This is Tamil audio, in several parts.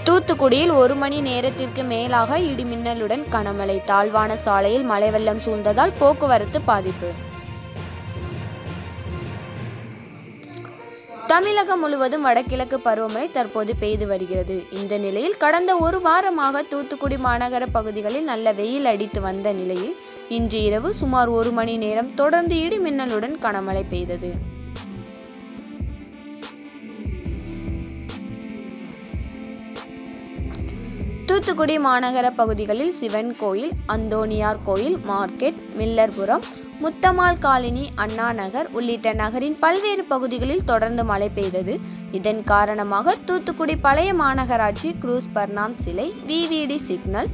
தூத்துக்குடியில் 1 மணி நேரத்திற்கு மேலாக இடிமின்னலுடன் கனமழை. தாழ்வான சாலையில் மழை வெள்ளம் சூழ்ந்ததால் போக்குவரத்து பாதிப்பு. தமிழகம் முழுவதும் வடகிழக்கு பருவமழை தற்போது பெய்து வருகிறது. இந்த நிலையில் கடந்த 1 வாரமாக தூத்துக்குடி மாநகர பகுதிகளில் நல்ல வெயில் அடித்து வந்த நிலையில் இன்று இரவு சுமார் 1 மணி நேரம் தொடர்ந்து இடிமின்னலுடன் கனமழை பெய்தது. தூத்துக்குடி மாநகர பகுதிகளில் சிவன் கோயில், அந்தோணியார் கோயில், மார்க்கெட், மில்லர்புரம், முத்தம்மாள் காலனி, அண்ணா நகர் உள்ளிட்ட நகரின் பல்வேறு பகுதிகளில் தொடர்ந்து மழை பெய்தது. இதன் காரணமாக தூத்துக்குடி பழைய மாநகராட்சி, குரூஸ் பர்னாந்த் சிலை, VVD சிக்னல்,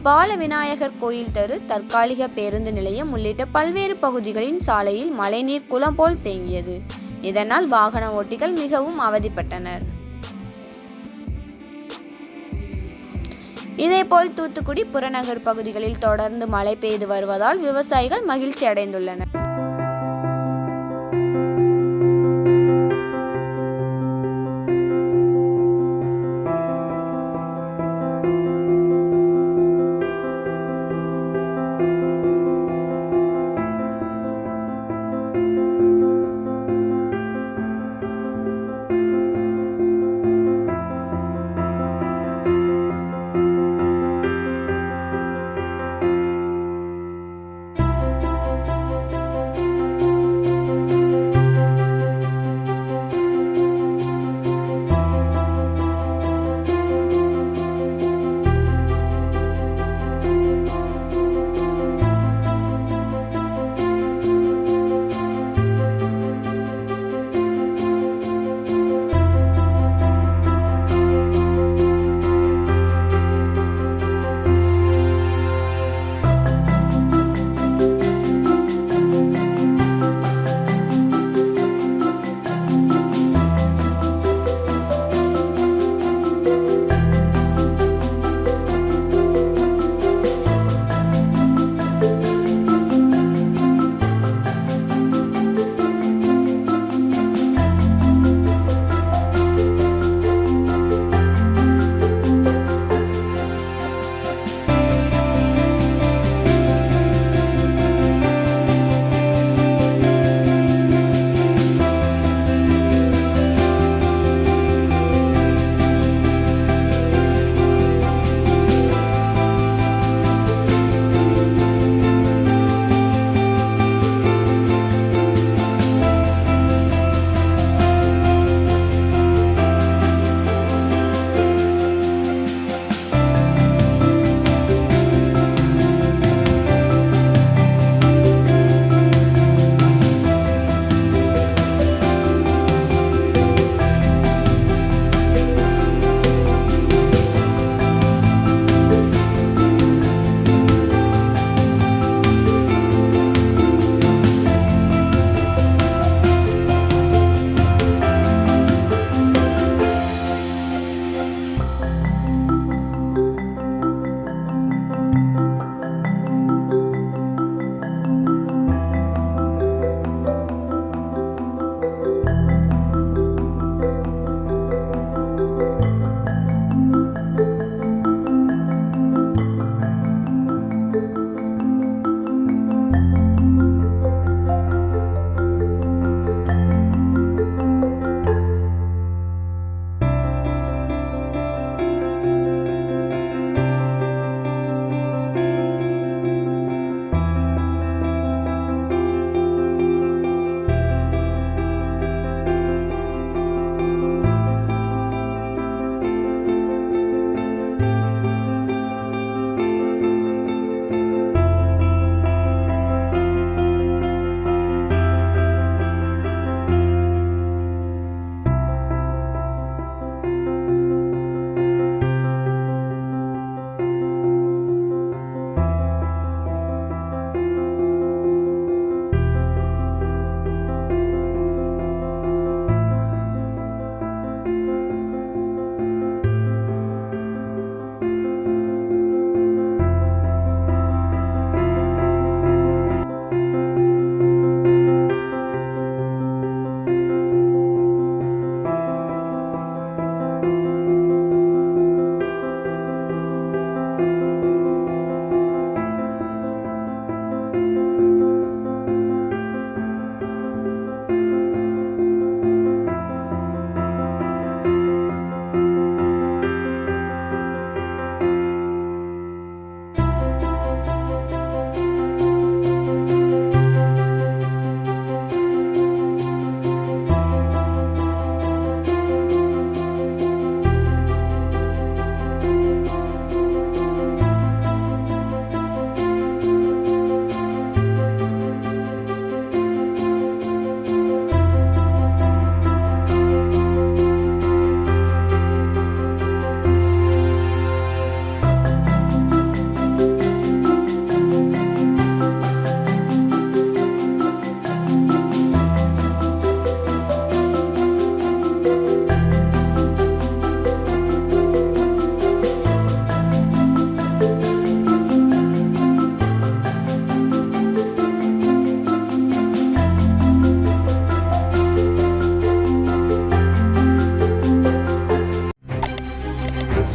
பால விநாயகர் கோயில் தெரு, தற்காலிக பேருந்து நிலையம் உள்ளிட்ட பல்வேறு பகுதிகளின் சாலையில் மழைநீர் குளம் போல் தேங்கியது. இதனால் வாகன ஓட்டிகள் மிகவும் அவதிப்பட்டனர். இதேபோல் தூத்துக்குடி புறநகர் பகுதிகளில் தொடர்ந்து மழை பெய்து வருவதால் விவசாயிகள் மகிழ்ச்சி அடைந்துள்ளனர்.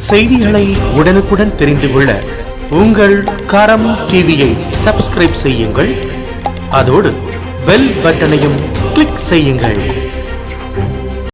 செய்திகளை உடனுக்குடன் தெரிந்து கொள்ள உங்கள் கரம் டிவியை சப்ஸ்கிரைப் செய்யுங்கள். அதோடு பெல் பட்டனையும் கிளிக் செய்யுங்கள்.